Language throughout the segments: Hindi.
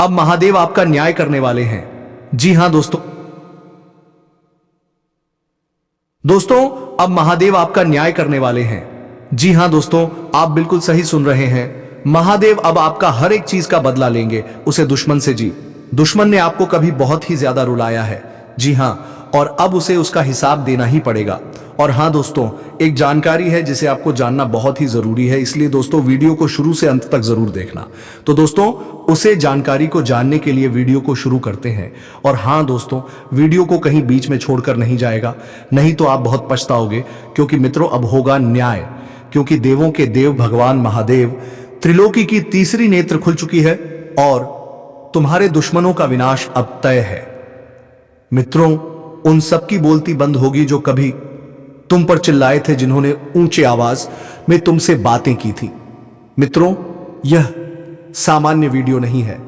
अब महादेव आपका न्याय करने वाले हैं। जी हां दोस्तों अब महादेव आपका न्याय करने वाले हैं। जी हां दोस्तों, आप बिल्कुल सही सुन रहे हैं। महादेव अब आपका हर एक चीज का बदला लेंगे, उसे दुश्मन से। जी, दुश्मन ने आपको कभी बहुत ही ज्यादा रुलाया है। जी हां, और अब उसे उसका हिसाब देना ही पड़ेगा। और हां दोस्तों, एक जानकारी है जिसे आपको जानना बहुत ही जरूरी है, इसलिए दोस्तों वीडियो को शुरू से अंत तक जरूर देखना। तो दोस्तों, उसे जानकारी को जानने के लिए वीडियो को शुरू करते हैं। और हां दोस्तों, वीडियो को कहीं बीच में छोड़कर नहीं जाएगा, नहीं तो आप बहुत पछताओगे। क्योंकि मित्रों, अब होगा न्याय। क्योंकि देवों के देव भगवान महादेव त्रिलोकी की तीसरी नेत्र खुल चुकी है और तुम्हारे दुश्मनों का विनाश अब तय है। मित्रों, उन सबकी बोलती बंद होगी जो कभी तुम पर चिल्लाए थे, जिन्होंने ऊंचे आवाज में तुमसे बातें की थी। मित्रों, यह सामान्य वीडियो नहीं है,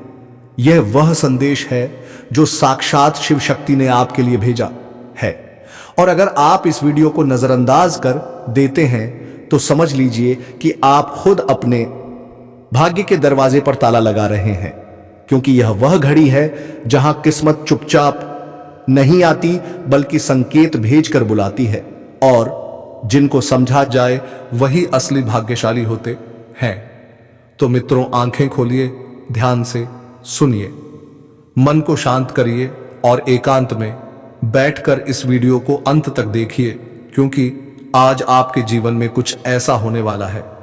यह वह संदेश है जो साक्षात शिव शक्ति ने आपके लिए भेजा है। और अगर आप इस वीडियो को नजरअंदाज कर देते हैं तो समझ लीजिए कि आप खुद अपने भाग्य के दरवाजे पर ताला लगा रहे हैं। क्योंकि यह वह घड़ी है जहां किस्मत चुपचाप नहीं आती, बल्कि संकेत भेजकर बुलाती है। और जिनको समझा जाए वही असली भाग्यशाली होते हैं। तो मित्रों, आंखें खोलिए, ध्यान से सुनिए, मन को शांत करिए और एकांत में बैठकर इस वीडियो को अंत तक देखिए। क्योंकि आज आपके जीवन में कुछ ऐसा होने वाला है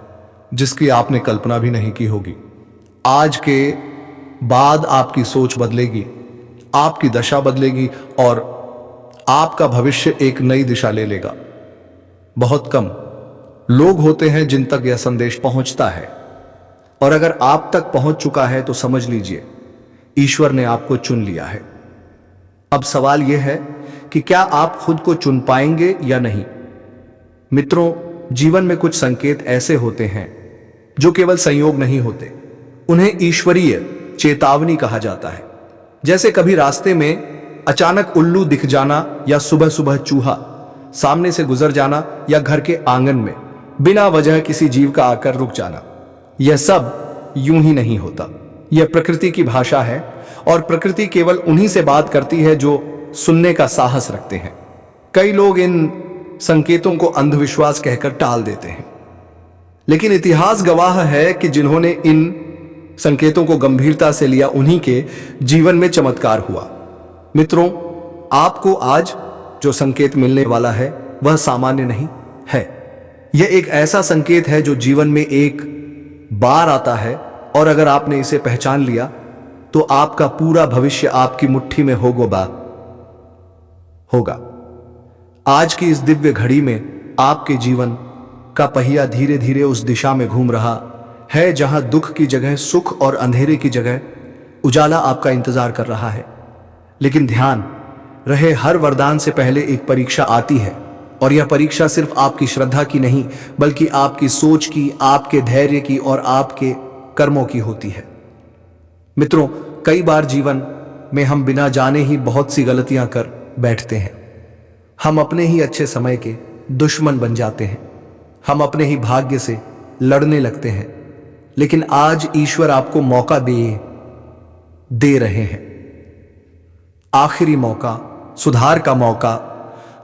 जिसकी आपने कल्पना भी नहीं की होगी। आज के बाद आपकी सोच बदलेगी, आपकी दशा बदलेगी और आपका भविष्य एक नई दिशा ले लेगा। बहुत कम लोग होते हैं जिन तक यह संदेश पहुंचता है, और अगर आप तक पहुंच चुका है तो समझ लीजिए ईश्वर ने आपको चुन लिया है। अब सवाल यह है कि क्या आप खुद को चुन पाएंगे या नहीं। मित्रों, जीवन में कुछ संकेत ऐसे होते हैं जो केवल संयोग नहीं होते, उन्हें ईश्वरीय चेतावनी कहा जाता है। जैसे कभी रास्ते में अचानक उल्लू दिख जाना, या सुबह सुबह चूहा सामने से गुजर जाना, या घर के आंगन में बिना वजह किसी जीव का आकर रुक जाना। यह सब यूं ही नहीं होता, यह प्रकृति की भाषा है। और प्रकृति केवल उन्हीं से बात करती है जो सुनने का साहस रखते हैं। कई लोग इन संकेतों को अंधविश्वास कहकर टाल देते हैं, लेकिन इतिहास गवाह है कि जिन्होंने इन संकेतों को गंभीरता से लिया, उन्हीं के जीवन में चमत्कार हुआ। मित्रों, आपको आज जो संकेत मिलने वाला है वह सामान्य नहीं है। यह एक ऐसा संकेत है जो जीवन में एक बार आता है, और अगर आपने इसे पहचान लिया तो आपका पूरा भविष्य आपकी मुट्ठी में होगा। आज की इस दिव्य घड़ी में आपके जीवन का पहिया धीरे धीरे उस दिशा में घूम रहा है जहां दुख की जगह सुख और अंधेरे की जगह उजाला आपका इंतजार कर रहा है। लेकिन ध्यान रहे, हर वरदान से पहले एक परीक्षा आती है, और यह परीक्षा सिर्फ आपकी श्रद्धा की नहीं, बल्कि आपकी सोच की, आपके धैर्य की और आपके कर्मों की होती है। मित्रों, कई बार जीवन में हम बिना जाने ही बहुत सी गलतियां कर बैठते हैं। हम अपने ही अच्छे समय के दुश्मन बन जाते हैं, हम अपने ही भाग्य से लड़ने लगते हैं। लेकिन आज ईश्वर आपको मौका दे रहे हैं, आखिरी मौका, सुधार का मौका,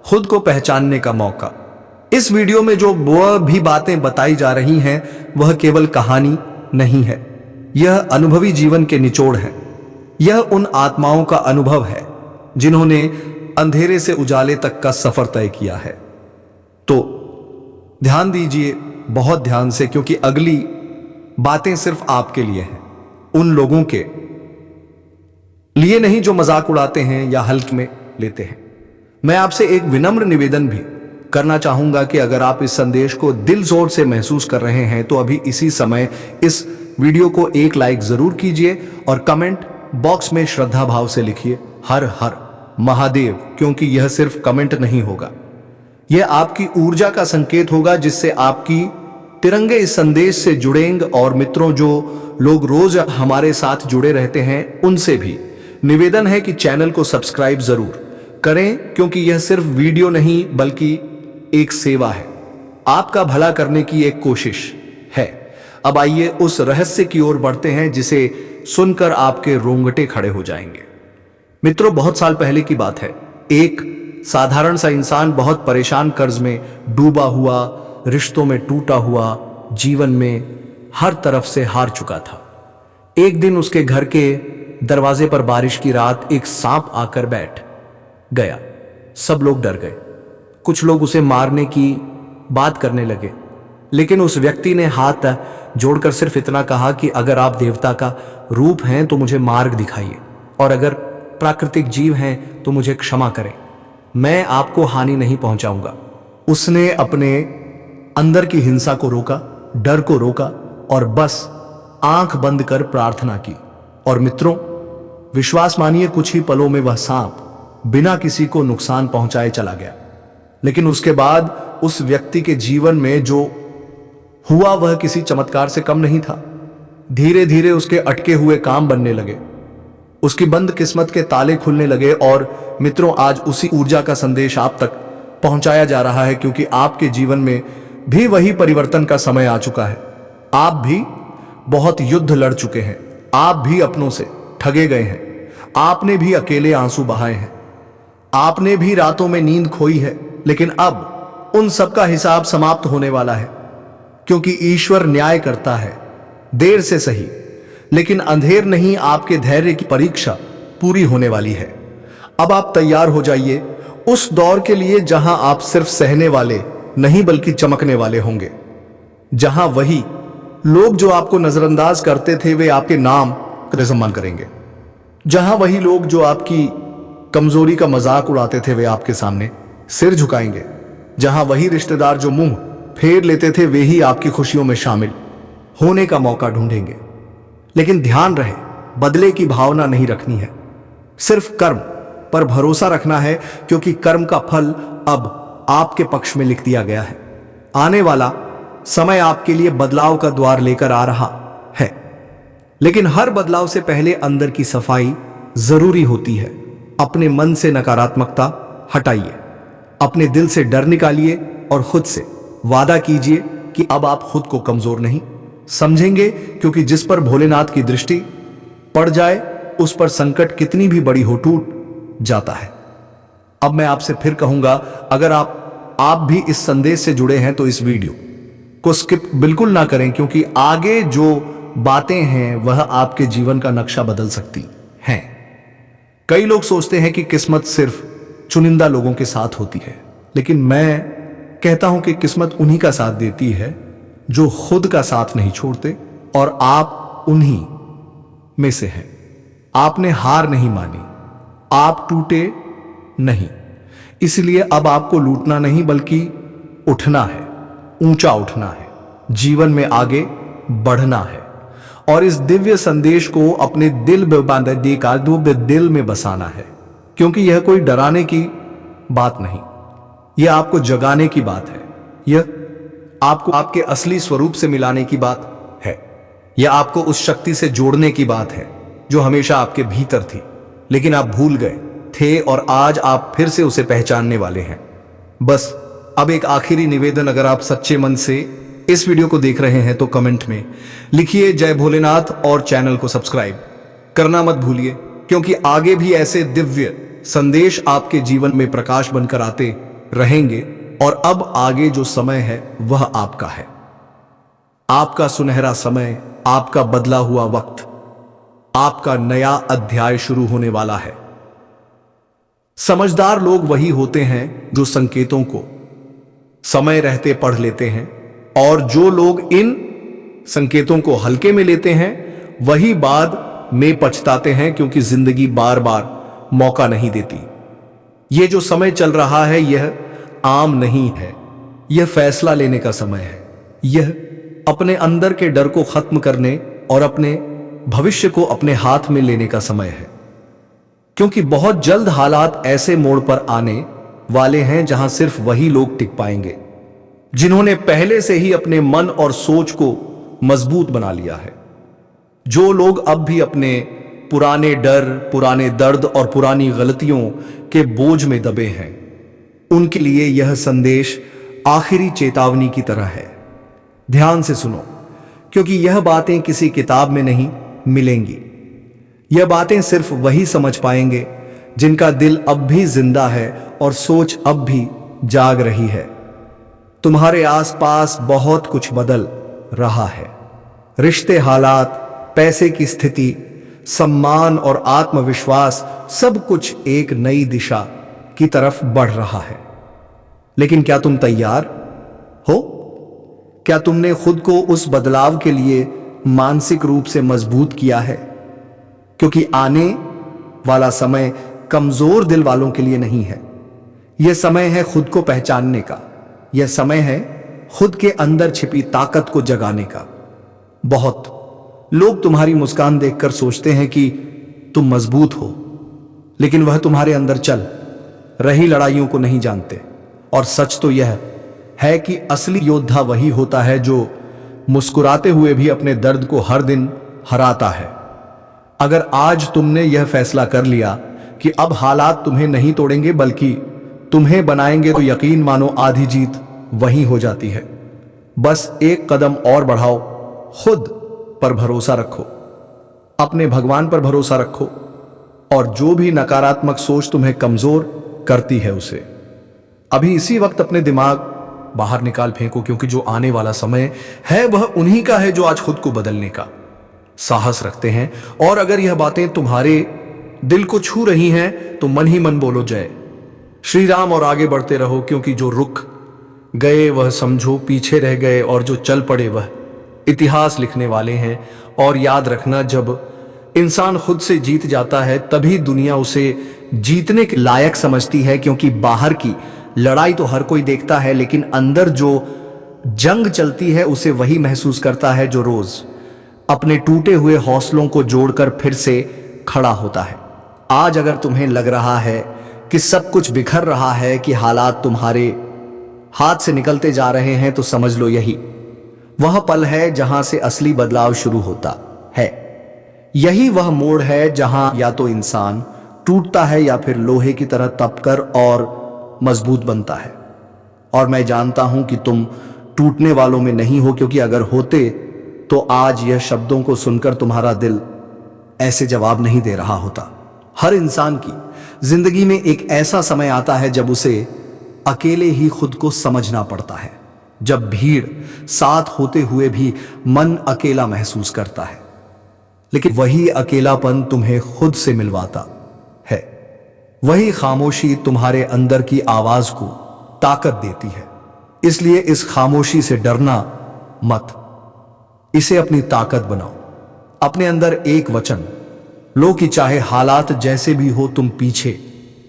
खुद को पहचानने का मौका। इस वीडियो में जो वह भी बातें बताई जा रही हैं वह केवल कहानी नहीं है, यह अनुभवी जीवन के निचोड़ है। यह उन आत्माओं का अनुभव है जिन्होंने अंधेरे से उजाले तक का सफर तय किया है। तो ध्यान दीजिए, बहुत ध्यान से, क्योंकि अगली बातें सिर्फ आपके लिए हैं, उन लोगों के लिए नहीं जो मजाक उड़ाते हैं या हल्के में लेते हैं। मैं आपसे एक विनम्र निवेदन भी करना चाहूंगा कि अगर आप इस संदेश को दिल जोर से महसूस कर रहे हैं तो अभी इसी समय इस वीडियो को एक लाइक जरूर कीजिए और कमेंट बॉक्स में श्रद्धा भाव से लिखिए हर हर महादेव। क्योंकि यह सिर्फ कमेंट नहीं होगा, यह आपकी ऊर्जा का संकेत होगा जिससे आपकी तिरंगे इस संदेश से जुड़ेंगे। और मित्रों, जो लोग रोज हमारे साथ जुड़े रहते हैं उनसे भी निवेदन है कि चैनल को सब्सक्राइब जरूर करें, क्योंकि यह सिर्फ वीडियो नहीं बल्कि एक सेवा है, आपका भला करने की एक कोशिश है। अब आइए उस रहस्य की ओर बढ़ते हैं जिसे सुनकर आपके रोंगटे खड़े हो जाएंगे। मित्रों, बहुत साल पहले की बात है। एक साधारण सा इंसान बहुत परेशान, कर्ज में डूबा हुआ, रिश्तों में टूटा हुआ, जीवन में हर तरफ से हार चुका था। एक दिन उसके घर के दरवाजे पर बारिश की रात एक सांप आकर बैठ गया। सब लोग डर गए। कुछ लोग उसे मारने की बात करने लगे, लेकिन उस व्यक्ति ने हाथ जोड़कर सिर्फ इतना कहा कि अगर आप देवता का रूप हैं तो मुझे मार्ग दिखाइए, और अगर प्राकृतिक जीव हैं तो मुझे क्षमा करें, मैं आपको हानि नहीं पहुंचाऊंगा। उसने अपने अंदर की हिंसा को रोका, डर को रोका और बस आंख बंद कर प्रार्थना की। और मित्रों, विश्वास मानिए, कुछ ही पलों में वह सांप बिना किसी को नुकसान पहुंचाए चला गया। लेकिन उसके बाद उस व्यक्ति के जीवन में जो हुआ वह किसी चमत्कार से कम नहीं था। धीरे धीरे उसके अटके हुए काम बनने लगे, उसकी बंद किस्मत के ताले खुलने लगे। और मित्रों, आज उसी ऊर्जा का संदेश आप तक पहुंचाया जा रहा है, क्योंकि आपके जीवन में भी वही परिवर्तन का समय आ चुका है। आप भी बहुत युद्ध लड़ चुके हैं, आप भी अपनों से ठगे गए हैं, आपने भी अकेले आंसू बहाए हैं, आपने भी रातों में नींद खोई है। लेकिन अब उन सब का हिसाब समाप्त होने वाला है, क्योंकि ईश्वर न्याय करता है, देर से सही लेकिन अंधेर नहीं। आपके धैर्य की परीक्षा पूरी होने वाली है। अब आप तैयार हो जाइए उस दौर के लिए जहां आप सिर्फ सहने वाले नहीं बल्कि चमकने वाले होंगे, जहां वही लोग जो आपको नजरअंदाज करते थे वे आपके नाम का सम्मान करेंगे, जहां वही लोग जो आपकी कमजोरी का मजाक उड़ाते थे वे आपके सामने सिर झुकाएंगे, जहां वही रिश्तेदार जो मुंह फेर लेते थे वे ही आपकी खुशियों में शामिल होने का मौका ढूंढेंगे। लेकिन ध्यान रहे, बदले की भावना नहीं रखनी है, सिर्फ कर्म पर भरोसा रखना है, क्योंकि कर्म का फल अब आपके पक्ष में लिख दिया गया है। आने वाला समय आपके लिए बदलाव का द्वार लेकर आ रहा है, लेकिन हर बदलाव से पहले अंदर की सफाई जरूरी होती है। अपने मन से नकारात्मकता हटाइए, अपने दिल से डर निकालिए और खुद से वादा कीजिए कि अब आप खुद को कमजोर नहीं समझेंगे, क्योंकि जिस पर भोलेनाथ की दृष्टि पड़ जाए उस पर संकट कितनी भी बड़ी हो टूट जाता है। अब मैं आपसे फिर कहूंगा, अगर आप भी इस संदेश से जुड़े हैं तो इस वीडियो को स्किप बिल्कुल ना करें, क्योंकि आगे जो बातें हैं वह आपके जीवन का नक्शा बदल सकती हैं। कई लोग सोचते हैं कि किस्मत सिर्फ चुनिंदा लोगों के साथ होती है, लेकिन मैं कहता हूं कि किस्मत उन्हीं का साथ देती है जो खुद का साथ नहीं छोड़ते, और आप उन्हीं में से हैं। आपने हार नहीं मानी, आप टूटे नहीं, इसलिए अब आपको लूटना नहीं बल्कि उठना है, ऊंचा उठना है, जीवन में आगे बढ़ना है। और इस दिव्य संदेश को अपने दिल में बसाना है, क्योंकि यह कोई डराने की बात नहीं, यह आपको जगाने की बात है, यह आपको आपके असली स्वरूप से मिलाने की बात है, यह आपको उस शक्ति से जोड़ने की बात है जो हमेशा आपके भीतर थी, लेकिन आप भूल गए थे और आज आप फिर से उसे पहचानने वाले हैं। बस अब एक आखिरी निवेदन, अगर आप सच्चे मन से इस वीडियो को देख रहे हैं तो कमेंट में लिखिए जय भोलेनाथ और चैनल को सब्सक्राइब करना मत भूलिए, क्योंकि आगे भी ऐसे दिव्य संदेश आपके जीवन में प्रकाश बनकर आते रहेंगे। और अब आगे जो समय है वह आपका है, आपका सुनहरा समय, आपका बदला हुआ वक्त, आपका नया अध्याय शुरू होने वाला है। समझदार लोग वही होते हैं जो संकेतों को समय रहते पढ़ लेते हैं, और जो लोग इन संकेतों को हल्के में लेते हैं वही बाद में पछताते हैं, क्योंकि जिंदगी बार बार मौका नहीं देती। यह जो समय चल रहा है यह आम नहीं है, यह फैसला लेने का समय है, यह अपने अंदर के डर को खत्म करने और अपने भविष्य को अपने हाथ में लेने का समय है। क्योंकि बहुत जल्द हालात ऐसे मोड़ पर आने वाले हैं जहां सिर्फ वही लोग टिक पाएंगे जिन्होंने पहले से ही अपने मन और सोच को मजबूत बना लिया है। जो लोग अब भी अपने पुराने डर, पुराने दर्द और पुरानी गलतियों के बोझ में दबे हैं, उनके लिए यह संदेश आखिरी चेतावनी की तरह है। ध्यान से सुनो, क्योंकि यह बातें किसी किताब में नहीं मिलेंगी, यह बातें सिर्फ वही समझ पाएंगे जिनका दिल अब भी जिंदा है और सोच अब भी जाग रही है। तुम्हारे आसपास बहुत कुछ बदल रहा है। रिश्ते, हालात, पैसे की स्थिति, सम्मान और आत्मविश्वास, सब कुछ एक नई दिशा की तरफ बढ़ रहा है। लेकिन क्या तुम तैयार हो? क्या तुमने खुद को उस बदलाव के लिए मानसिक रूप से मजबूत किया है? क्योंकि आने वाला समय कमजोर दिल वालों के लिए नहीं है। यह समय है खुद को पहचानने का। यह समय है खुद के अंदर छिपी ताकत को जगाने का। बहुत लोग तुम्हारी मुस्कान देखकर सोचते हैं कि तुम मजबूत हो, लेकिन वह तुम्हारे अंदर चल रही लड़ाइयों को नहीं जानते। और सच तो यह है कि असली योद्धा वही होता है जो मुस्कुराते हुए भी अपने दर्द को हर दिन हराता है। अगर आज तुमने यह फैसला कर लिया कि अब हालात तुम्हें नहीं तोड़ेंगे बल्कि तुम्हें बनाएंगे, तो यकीन मानो आधी जीत वही हो जाती है। बस एक कदम और बढ़ाओ, खुद पर भरोसा रखो, अपने भगवान पर भरोसा रखो, और जो भी नकारात्मक सोच तुम्हें कमजोर करती है उसे अभी इसी वक्त अपने दिमाग बाहर निकाल फेंको, क्योंकि जो आने वाला समय है वह उन्हीं का है जो आज खुद को बदलने का साहस रखते हैं। और अगर यह बातें तुम्हारे दिल को छू रही हैं तो मन ही मन बोलो जय श्री राम और आगे बढ़ते रहो, क्योंकि जो रुक गए वह समझो पीछे रह गए, और जो चल पड़े वह इतिहास लिखने वाले हैं। और याद रखना, जब इंसान खुद से जीत जाता है तभी दुनिया उसे जीतने के लायक समझती है, क्योंकि बाहर की लड़ाई तो हर कोई देखता है, लेकिन अंदर जो जंग चलती है उसे वही महसूस करता है जो रोज अपने टूटे हुए हौसलों को जोड़कर फिर से खड़ा होता है। आज अगर तुम्हें लग रहा है कि सब कुछ बिखर रहा है, कि हालात तुम्हारे हाथ से निकलते जा रहे हैं, तो समझ लो यही वह पल है जहां से असली बदलाव शुरू होता है। यही वह मोड़ है जहां या तो इंसान टूटता है या फिर लोहे की तरह तपकर और मजबूत बनता है। और मैं जानता हूं कि तुम टूटने वालों में नहीं हो, क्योंकि अगर होते तो आज यह शब्दों को सुनकर तुम्हारा दिल ऐसे जवाब नहीं दे रहा होता। हर इंसान की जिंदगी में एक ऐसा समय आता है जब उसे अकेले ही खुद को समझना पड़ता है, जब भीड़ साथ होते हुए भी मन अकेला महसूस करता है। लेकिन वही अकेलापन तुम्हें खुद से मिलवाता है। वही खामोशी तुम्हारे अंदर की आवाज को ताकत देती है। इसलिए इस खामोशी से डरना मत, इसे अपनी ताकत बनाओ। अपने अंदर एक वचन लो कि चाहे हालात जैसे भी हो तुम पीछे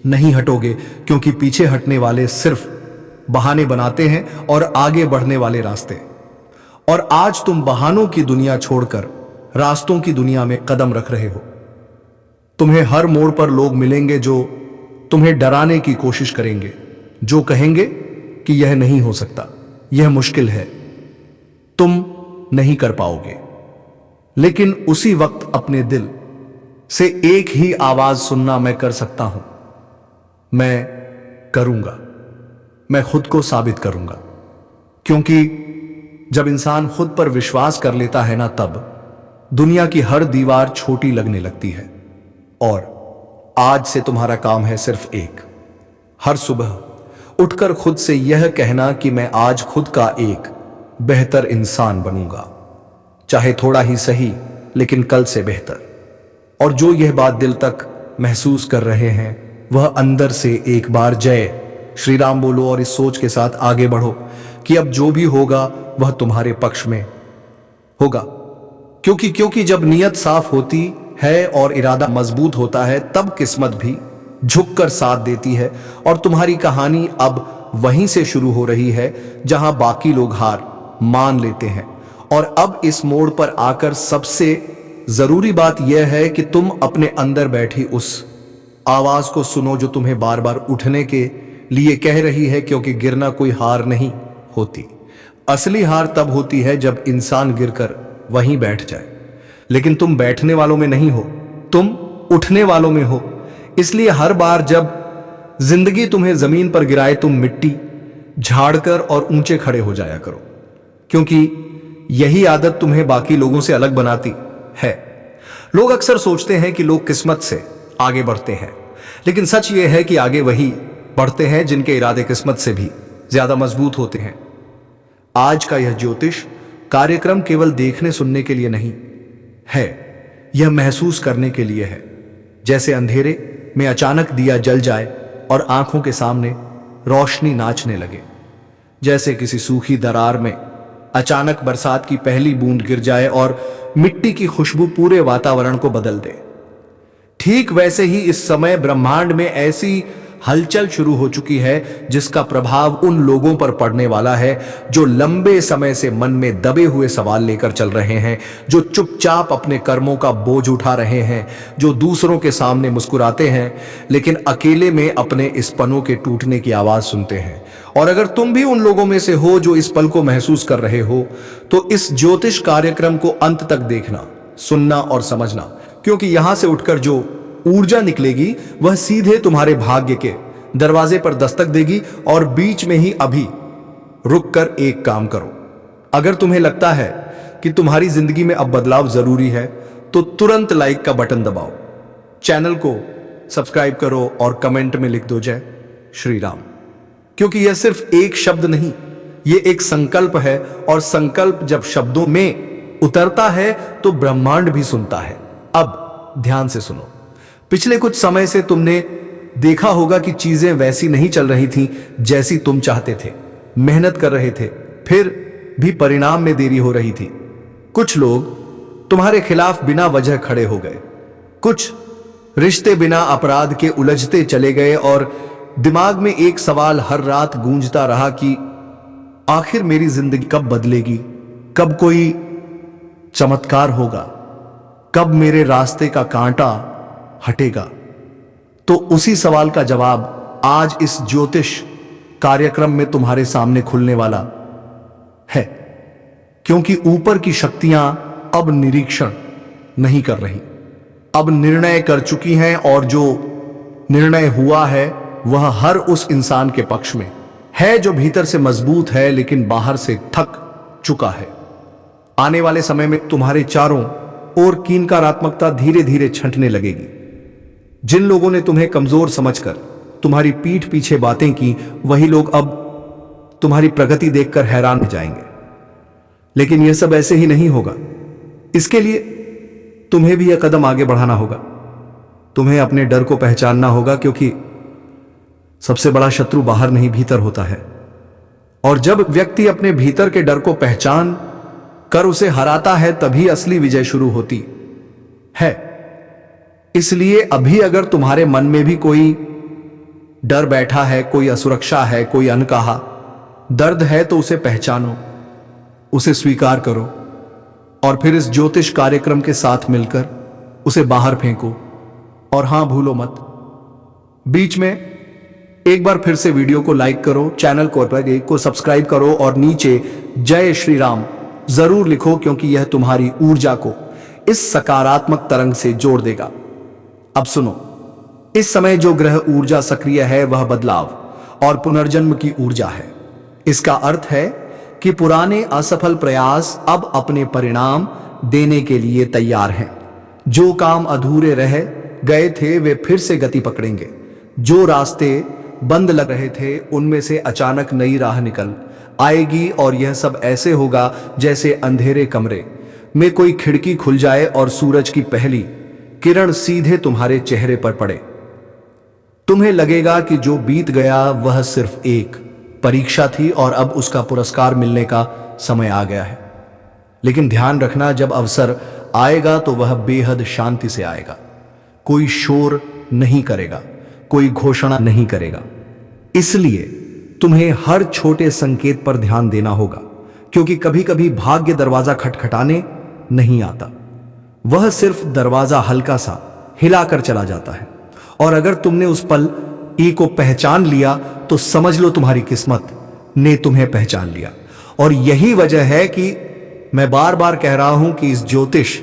नहीं हटोगे, क्योंकि पीछे हटने वाले सिर्फ बहाने बनाते हैं और आगे बढ़ने वाले रास्ते। और आज तुम बहानों की दुनिया छोड़कर रास्तों की दुनिया में कदम रख रहे हो। तुम्हें हर मोड़ पर लोग मिलेंगे जो तुम्हें डराने की कोशिश करेंगे, जो कहेंगे कि यह नहीं हो सकता, यह मुश्किल है, तुम नहीं कर पाओगे। लेकिन उसी वक्त अपने दिल से एक ही आवाज सुनना, मैं कर सकता हूं, मैं करूंगा, मैं खुद को साबित करूंगा। क्योंकि जब इंसान खुद पर विश्वास कर लेता है ना, तब दुनिया की हर दीवार छोटी लगने लगती है। और आज से तुम्हारा काम है सिर्फ एक, हर सुबह उठकर खुद से यह कहना कि मैं आज खुद का एक बेहतर इंसान बनूंगा, चाहे थोड़ा ही सही, लेकिन कल से बेहतर। और जो यह बात दिल तक महसूस कर रहे हैं, वह अंदर से एक बार जय श्री राम बोलो और इस सोच के साथ आगे बढ़ो कि अब जो भी होगा वह तुम्हारे पक्ष में होगा। क्योंकि जब नीयत साफ होती है और इरादा मजबूत होता है, तब किस्मत भी झुककर साथ देती है। और तुम्हारी कहानी अब वहीं से शुरू हो रही है जहां बाकी लोग हार मान लेते हैं। और अब इस मोड़ पर आकर सबसे जरूरी बात यह है कि तुम अपने अंदर बैठी उस आवाज को सुनो जो तुम्हें बार बार उठने के लिए कह रही है, क्योंकि गिरना कोई हार नहीं होती। असली हार तब होती है जब इंसान गिरकर वहीं बैठ जाए। लेकिन तुम बैठने वालों में नहीं हो, तुम उठने वालों में हो। इसलिए हर बार जब जिंदगी तुम्हें जमीन पर गिराए, तुम मिट्टी झाड़कर और ऊंचे खड़े हो जाया करो, क्योंकि यही आदत तुम्हें बाकी लोगों से अलग बनाती है। लोग अक्सर सोचते हैं कि लोग किस्मत से आगे बढ़ते हैं, लेकिन सच यह है कि आगे वही बढ़ते हैं जिनके इरादे किस्मत से भी ज्यादा मजबूत होते हैं। आज का यह ज्योतिष कार्यक्रम केवल देखने सुनने के लिए नहीं है, यह महसूस करने के लिए है। जैसे अंधेरे में अचानक दिया जल जाए और आंखों के सामने रोशनी नाचने लगे, जैसे किसी सूखी दरार में अचानक बरसात की पहली बूंद गिर जाए और मिट्टी की खुशबू पूरे वातावरण को बदल दे। ठीक वैसे ही इस समय ब्रह्मांड में ऐसी हलचल शुरू हो चुकी है जिसका प्रभाव उन लोगों पर पड़ने वाला है जो लंबे समय से मन में दबे हुए सवाल लेकर चल रहे हैं, जो चुपचाप अपने कर्मों का बोझ उठा रहे हैं, जो दूसरों के सामने मुस्कुराते हैं लेकिन अकेले में अपने इस पनों के टूटने की आवाज सुनते हैं। और अगर तुम भी उन लोगों में से हो जो इस पल को महसूस कर रहे हो, तो इस ज्योतिष कार्यक्रम को अंत तक देखना, सुनना और समझना, क्योंकि यहां से उठकर जो ऊर्जा निकलेगी वह सीधे तुम्हारे भाग्य के दरवाजे पर दस्तक देगी। और बीच में ही अभी रुककर एक काम करो। अगर तुम्हें लगता है कि तुम्हारी जिंदगी में अब बदलाव जरूरी है, तो तुरंत लाइक का बटन दबाओ, चैनल को सब्सक्राइब करो और कमेंट में लिख दो जय श्री राम। क्योंकि यह सिर्फ एक शब्द नहीं, यह एक संकल्प है, और संकल्प जब शब्दों में उतरता है तो ब्रह्मांड भी सुनता है। अब ध्यान से सुनो। पिछले कुछ समय से तुमने देखा होगा कि चीजें वैसी नहीं चल रही थीं जैसी तुम चाहते थे। मेहनत कर रहे थे, फिर भी परिणाम में देरी हो रही थी। कुछ लोग तुम्हारे खिलाफ बिना वजह खड़े हो गए, कुछ रिश्ते बिना अपराध के उलझते चले गए, और दिमाग में एक सवाल हर रात गूंजता रहा कि आखिर मेरी जिंदगी कब बदलेगी, कब कोई चमत्कार होगा, कब मेरे रास्ते का कांटा हटेगा। तो उसी सवाल का जवाब आज इस ज्योतिष कार्यक्रम में तुम्हारे सामने खुलने वाला है। क्योंकि ऊपर की शक्तियां अब निरीक्षण नहीं कर रही, अब निर्णय कर चुकी हैं, और जो निर्णय हुआ है वह हर उस इंसान के पक्ष में है जो भीतर से मजबूत है लेकिन बाहर से थक चुका है। आने वाले समय में तुम्हारे चारों ओर कीनकारात्मकता धीरे धीरे छंटने लगेगी। जिन लोगों ने तुम्हें कमजोर समझकर तुम्हारी पीठ पीछे बातें की, वही लोग अब तुम्हारी प्रगति देखकर हैरान हो जाएंगे। लेकिन यह सब ऐसे ही नहीं होगा। इसके लिए तुम्हें भी यह कदम आगे बढ़ाना होगा। तुम्हें अपने डर को पहचानना होगा, क्योंकि सबसे बड़ा शत्रु बाहर नहीं भीतर होता है। और जब व्यक्ति अपने भीतर के डर को पहचान कर उसे हराता है, तभी असली विजय शुरू होती है। इसलिए अभी अगर तुम्हारे मन में भी कोई डर बैठा है, कोई असुरक्षा है, कोई अनकहा दर्द है, तो उसे पहचानो, उसे स्वीकार करो, और फिर इस ज्योतिष कार्यक्रम के साथ मिलकर उसे बाहर फेंको। और हां, भूलो मत, बीच में एक बार फिर से वीडियो को लाइक करो, चैनल को सब्सक्राइब करो, और नीचे जय श्री राम जरूर लिखो, क्योंकि यह तुम्हारी ऊर्जा को इस सकारात्मक तरंग से जोड़ देगा। अब सुनो, इस समय जो ग्रह ऊर्जा सक्रिय है वह बदलाव और पुनर्जन्म की ऊर्जा है। इसका अर्थ है कि पुराने असफल प्रयास अब अपने परिणाम देने के लिए तैयार हैं। जो काम अधूरे रह गए थे वे फिर से गति पकड़ेंगे। जो रास्ते बंद लग रहे थे उनमें से अचानक नई राह निकल आएगी, और यह सब ऐसे होगा जैसे अंधेरे कमरे में कोई खिड़की खुल जाए और सूरज की पहली किरण सीधे तुम्हारे चेहरे पर पड़े। तुम्हें लगेगा कि जो बीत गया वह सिर्फ एक परीक्षा थी और अब उसका पुरस्कार मिलने का समय आ गया है। लेकिन ध्यान रखना, जब अवसर आएगा तो वह बेहद शांति से आएगा। कोई शोर नहीं करेगा, कोई घोषणा नहीं करेगा। इसलिए तुम्हें हर छोटे संकेत पर ध्यान देना होगा, क्योंकि कभी कभी भाग्य दरवाजा खटखटाने नहीं आता, वह सिर्फ दरवाजा हल्का सा हिलाकर चला जाता है। और अगर तुमने उस पल ई को पहचान लिया तो समझ लो तुम्हारी किस्मत ने तुम्हें पहचान लिया। और यही वजह है कि मैं बार बार कह रहा हूं कि इस ज्योतिष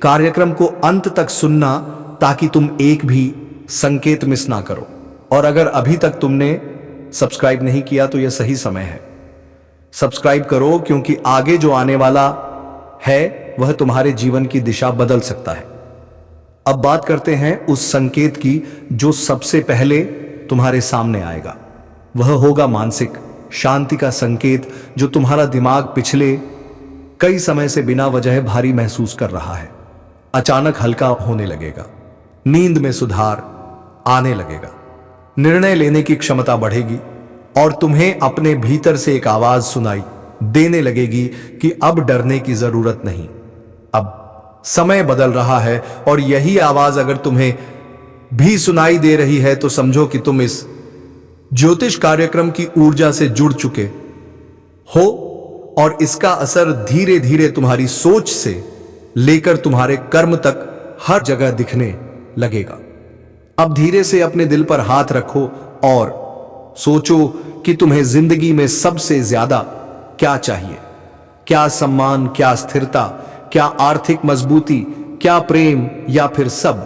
कार्यक्रम को अंत तक सुनना, ताकि तुम एक भी संकेत मिस ना करो। और अगर अभी तक तुमने सब्सक्राइब नहीं किया तो यह सही समय है, सब्सक्राइब करो, क्योंकि आगे जो आने वाला है वह तुम्हारे जीवन की दिशा बदल सकता है। अब बात करते हैं उस संकेत की जो सबसे पहले तुम्हारे सामने आएगा। वह होगा मानसिक शांति का संकेत, जो तुम्हारा दिमाग पिछले कई समय से बिना वजह भारी महसूस कर रहा है। अचानक हल्का होने लगेगा, नींद में सुधार आने लगेगा, निर्णय लेने की क्षमता बढ़ेगी और तुम्हें अपने भीतर से एक आवाज सुनाई देने लगेगी कि अब डरने की जरूरत नहीं, अब समय बदल रहा है। और यही आवाज अगर तुम्हें भी सुनाई दे रही है तो समझो कि तुम इस ज्योतिष कार्यक्रम की ऊर्जा से जुड़ चुके हो और इसका असर धीरे धीरे तुम्हारी सोच से लेकर तुम्हारे कर्म तक हर जगह दिखने लगेगा। अब धीरे से अपने दिल पर हाथ रखो और सोचो कि तुम्हें जिंदगी में सबसे ज्यादा क्या चाहिए। क्या सम्मान, क्या स्थिरता, क्या आर्थिक मजबूती, क्या प्रेम, या फिर सब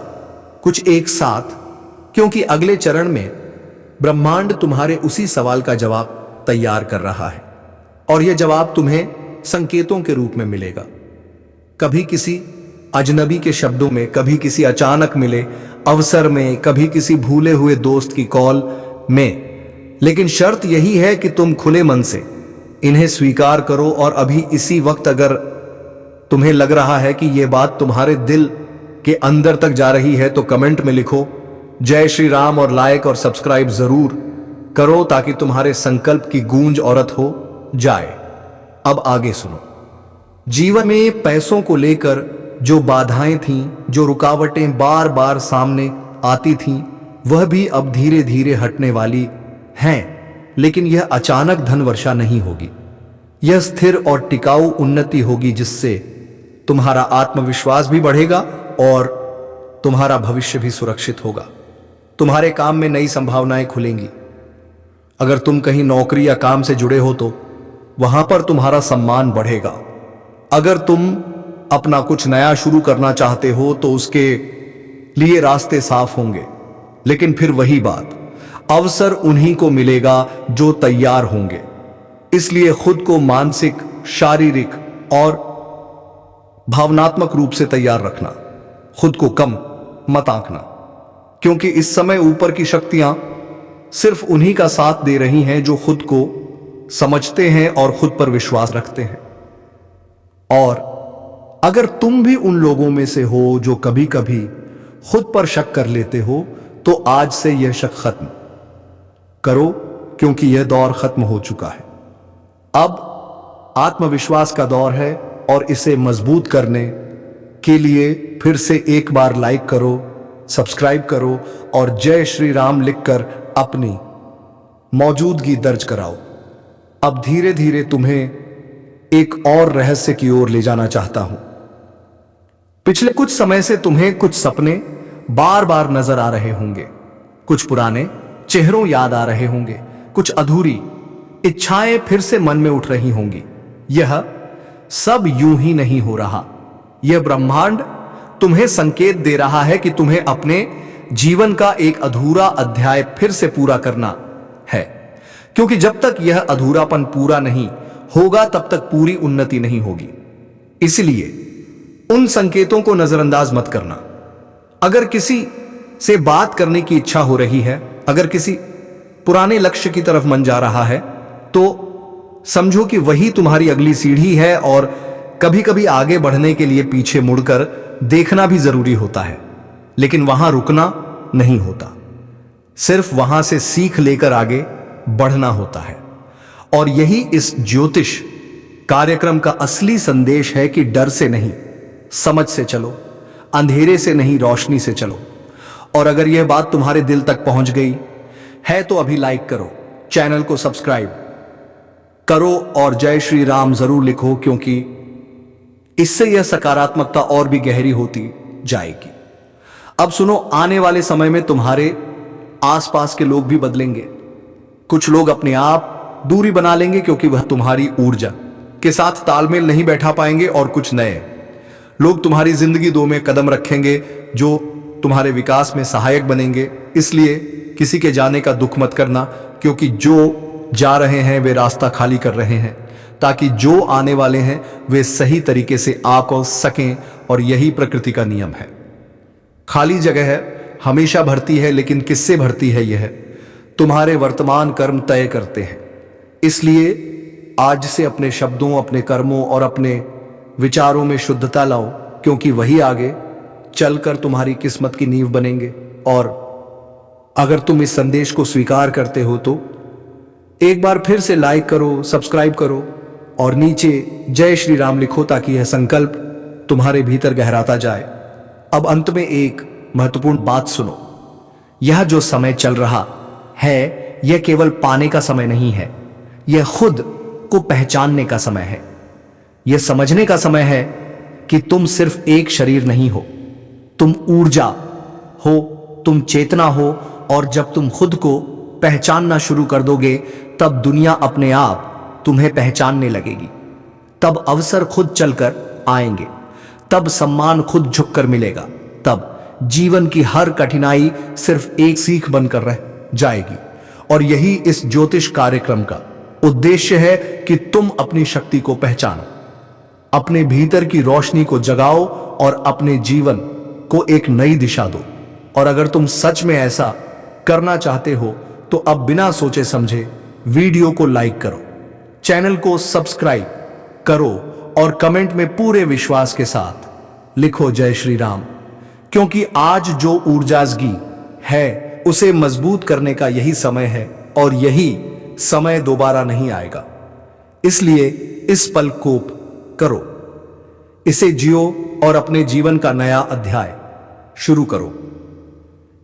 कुछ एक साथ? क्योंकि अगले चरण में ब्रह्मांड तुम्हारे उसी सवाल का जवाब तैयार कर रहा है और यह जवाब तुम्हें संकेतों के रूप में मिलेगा। कभी किसी अजनबी के शब्दों में, कभी किसी अचानक मिले अवसर में, कभी किसी भूले हुए दोस्त की कॉल में। लेकिन शर्त यही है कि तुम खुले मन से इन्हें स्वीकार करो। और अभी इसी वक्त अगर तुम्हें लग रहा है कि यह बात तुम्हारे दिल के अंदर तक जा रही है तो कमेंट में लिखो जय श्री राम और लाइक और सब्सक्राइब जरूर करो ताकि तुम्हारे संकल्प की गूंज औरत हो जाए। अब आगे सुनो। जीवन में पैसों को लेकर जो बाधाएं थीं, जो रुकावटें बार बार सामने आती थीं, वह भी अब धीरे धीरे हटने वाली हैं। लेकिन यह अचानक धन वर्षा नहीं होगी, यह स्थिर और टिकाऊ उन्नति होगी जिससे तुम्हारा आत्मविश्वास भी बढ़ेगा और तुम्हारा भविष्य भी सुरक्षित होगा। तुम्हारे काम में नई संभावनाएं खुलेंगी। अगर तुम कहीं नौकरी या काम से जुड़े हो तो वहां पर तुम्हारा सम्मान बढ़ेगा। अगर तुम अपना कुछ नया शुरू करना चाहते हो तो उसके लिए रास्ते साफ होंगे। लेकिन फिर वही बात, अवसर उन्हीं को मिलेगा जो तैयार होंगे। इसलिए खुद को मानसिक, शारीरिक और भावनात्मक रूप से तैयार रखना। खुद को कम मत आंकना, क्योंकि इस समय ऊपर की शक्तियां सिर्फ उन्हीं का साथ दे रही हैं जो खुद को समझते हैं और खुद पर विश्वास रखते हैं। और अगर तुम भी उन लोगों में से हो जो कभी कभी खुद पर शक कर लेते हो तो आज से यह शक खत्म करो, क्योंकि यह दौर खत्म हो चुका है। अब आत्मविश्वास का दौर है और इसे मजबूत करने के लिए फिर से एक बार लाइक करो, सब्सक्राइब करो और जय श्री राम लिखकर अपनी मौजूदगी दर्ज कराओ। अब धीरे धीरे तुम्हें एक और रहस्य की ओर ले जाना चाहता हूं। पिछले कुछ समय से तुम्हें कुछ सपने बार बार नजर आ रहे होंगे, कुछ पुराने चेहरों याद आ रहे होंगे, कुछ अधूरी इच्छाएं फिर से मन में उठ रही होंगी। यह सब यूं ही नहीं हो रहा। यह ब्रह्मांड तुम्हें संकेत दे रहा है कि तुम्हें अपने जीवन का एक अधूरा अध्याय फिर से पूरा करना है, क्योंकि जब तक यह अधूरापन पूरा नहीं होगा तब तक पूरी उन्नति नहीं होगी। इसलिए उन संकेतों को नजरअंदाज मत करना। अगर किसी से बात करने की इच्छा हो रही है, अगर किसी पुराने लक्ष्य की तरफ मन जा रहा है, तो समझो कि वही तुम्हारी अगली सीढ़ी है। और कभी कभी आगे बढ़ने के लिए पीछे मुड़कर देखना भी जरूरी होता है, लेकिन वहां रुकना नहीं होता, सिर्फ वहां से सीख लेकर आगे बढ़ना होता है। और यही इस ज्योतिष कार्यक्रम का असली संदेश है कि डर से नहीं, समझ से चलो, अंधेरे से नहीं, रोशनी से चलो। और अगर यह बात तुम्हारे दिल तक पहुंच गई है तो अभी लाइक करो, चैनल को सब्सक्राइब करो और जय श्री राम जरूर लिखो, क्योंकि इससे यह सकारात्मकता और भी गहरी होती जाएगी। अब सुनो, आने वाले समय में तुम्हारे आसपास के लोग भी बदलेंगे। कुछ लोग अपने आप दूरी बना लेंगे क्योंकि वह तुम्हारी ऊर्जा के साथ तालमेल नहीं बैठा पाएंगे, और कुछ नए लोग तुम्हारी जिंदगी दो में कदम रखेंगे जो तुम्हारे विकास में सहायक बनेंगे। इसलिए किसी के जाने का दुख मत करना, क्योंकि जो जा रहे हैं वे रास्ता खाली कर रहे हैं ताकि जो आने वाले हैं वे सही तरीके से आ सकें, और यही प्रकृति का नियम है। खाली जगह है हमेशा भरती है, लेकिन किससे भरती है यह तुम्हारे वर्तमान कर्म तय करते हैं। इसलिए आज से अपने शब्दों, अपने कर्मों और अपने विचारों में शुद्धता लाओ, क्योंकि वही आगे चलकर तुम्हारी किस्मत की नींव बनेंगे। और अगर तुम इस संदेश को स्वीकार करते हो तो एक बार फिर से लाइक करो, सब्सक्राइब करो और नीचे जय श्री राम लिखो, ताकि यह संकल्प तुम्हारे भीतर गहराता जाए। अब अंत में एक महत्वपूर्ण बात सुनो। यह जो समय चल रहा है, यह केवल पाने का समय नहीं है, यह खुद को पहचानने का समय है। यह समझने का समय है कि तुम सिर्फ एक शरीर नहीं हो, तुम ऊर्जा हो, तुम चेतना हो। और जब तुम खुद को पहचानना शुरू कर दोगे, तब दुनिया अपने आप तुम्हें पहचानने लगेगी। तब अवसर खुद चलकर आएंगे, तब सम्मान खुद झुककर मिलेगा, तब जीवन की हर कठिनाई सिर्फ एक सीख बनकर रह जाएगी। और यही इस ज्योतिष कार्यक्रम का उद्देश्य है कि तुम अपनी शक्ति को पहचानो, अपने भीतर की रोशनी को जगाओ और अपने जीवन को एक नई दिशा दो। और अगर तुम सच में ऐसा करना चाहते हो तो अब बिना सोचे समझे वीडियो को लाइक करो, चैनल को सब्सक्राइब करो और कमेंट में पूरे विश्वास के साथ लिखो जय श्री राम। क्योंकि आज जो ऊर्जाजगी है उसे मजबूत करने का यही समय है, और यही समय दोबारा नहीं आएगा। इसलिए इस पल को करो, इसे जियो और अपने जीवन का नया अध्याय शुरू करो।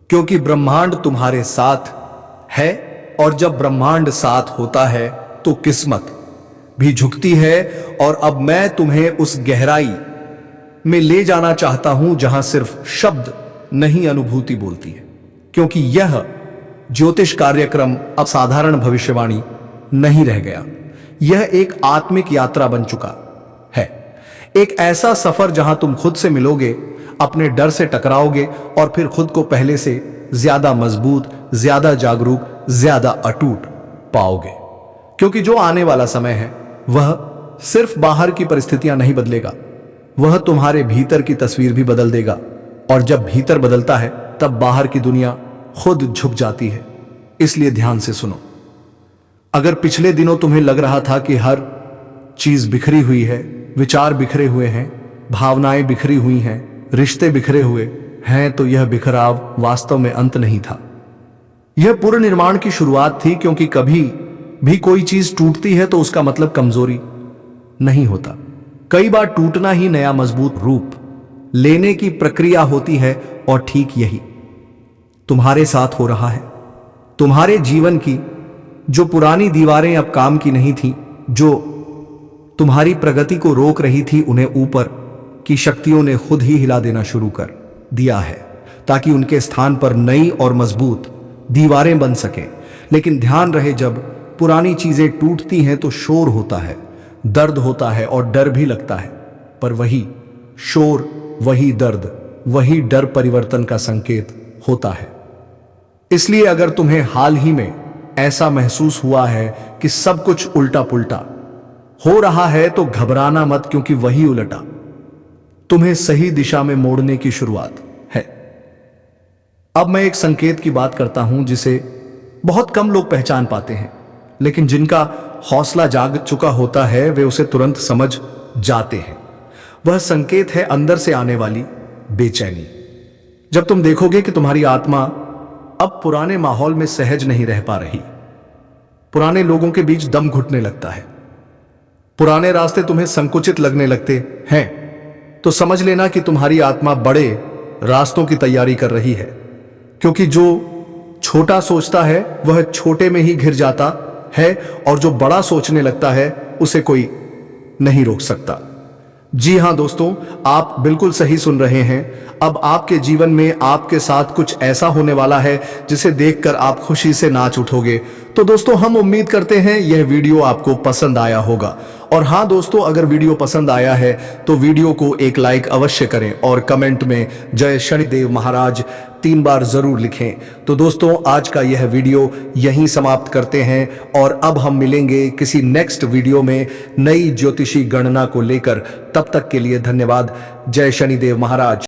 क्योंकि ब्रह्मांड तुम्हारे साथ है, और जब ब्रह्मांड साथ होता है तो किस्मत भी झुकती है। और अब मैं तुम्हें उस गहराई में ले जाना चाहता हूं जहां सिर्फ शब्द नहीं, अनुभूति बोलती है। क्योंकि यह ज्योतिष कार्यक्रम अब साधारण भविष्यवाणी नहीं रह गया, यह एक आत्मिक यात्रा बन चुका है। एक ऐसा सफर जहां तुम खुद से मिलोगे, अपने डर से टकराओगे और फिर खुद को पहले से ज्यादा मजबूत, ज्यादा जागरूक, ज्यादा अटूट पाओगे। क्योंकि जो आने वाला समय है वह सिर्फ बाहर की परिस्थितियां नहीं बदलेगा, वह तुम्हारे भीतर की तस्वीर भी बदल देगा। और जब भीतर बदलता है तब बाहर की दुनिया खुद झुक जाती है। इसलिए ध्यान से सुनो। अगर पिछले दिनों तुम्हें लग रहा था कि हर चीज बिखरी हुई है, विचार बिखरे हुए हैं, भावनाएं बिखरी हुई हैं, रिश्ते बिखरे हुए हैं, तो यह बिखराव वास्तव में अंत नहीं था, यह पुनर्निर्माण की शुरुआत थी। क्योंकि कभी भी कोई चीज टूटती है तो उसका मतलब कमजोरी नहीं होता, कई बार टूटना ही नया मजबूत रूप लेने की प्रक्रिया होती है। और ठीक यही तुम्हारे साथ हो रहा है। तुम्हारे जीवन की जो पुरानी दीवारें अब काम की नहीं थी, जो तुम्हारी प्रगति को रोक रही थी, उन्हें ऊपर की शक्तियों ने खुद ही हिला देना शुरू कर दिया है, ताकि उनके स्थान पर नई और मजबूत दीवारें बन सकें। लेकिन ध्यान रहे, जब पुरानी चीजें टूटती हैं तो शोर होता है, दर्द होता है और डर भी लगता है। पर वही शोर, वही दर्द, वही डर परिवर्तन का संकेत होता है। इसलिए अगर तुम्हें हाल ही में ऐसा महसूस हुआ है कि सब कुछ उल्टा पुल्टा हो रहा है, तो घबराना मत, क्योंकि वही उलटा तुम्हें सही दिशा में मोड़ने की शुरुआत है। अब मैं एक संकेत की बात करता हूं जिसे बहुत कम लोग पहचान पाते हैं, लेकिन जिनका हौसला जाग चुका होता है वे उसे तुरंत समझ जाते हैं। वह संकेत है अंदर से आने वाली बेचैनी। जब तुम देखोगे कि तुम्हारी आत्मा अब पुराने माहौल में सहज नहीं रह पा रही, पुराने लोगों के बीच दम घुटने लगता है, पुराने रास्ते तुम्हें संकुचित लगने लगते हैं, तो समझ लेना कि तुम्हारी आत्मा बड़े रास्तों की तैयारी कर रही है। क्योंकि जो छोटा सोचता है वह छोटे में ही घिर जाता है, और जो बड़ा सोचने लगता है उसे कोई नहीं रोक सकता। जी हां दोस्तों, आप बिल्कुल सही सुन रहे हैं। अब आपके जीवन में आपके साथ कुछ ऐसा होने वाला है जिसे देखकर आप खुशी से नाच उठोगे। तो दोस्तों, हम उम्मीद करते हैं यह वीडियो आपको पसंद आया होगा। और हां दोस्तों, अगर वीडियो पसंद आया है तो वीडियो को एक लाइक अवश्य करें और कमेंट में जय शनिदेव महाराज 3 बार जरूर लिखें। तो दोस्तों, आज का यह वीडियो यहीं समाप्त करते हैं, और अब हम मिलेंगे किसी नेक्स्ट वीडियो में नई ज्योतिषी गणना को लेकर। तब तक के लिए धन्यवाद। जय शनिदेव महाराज।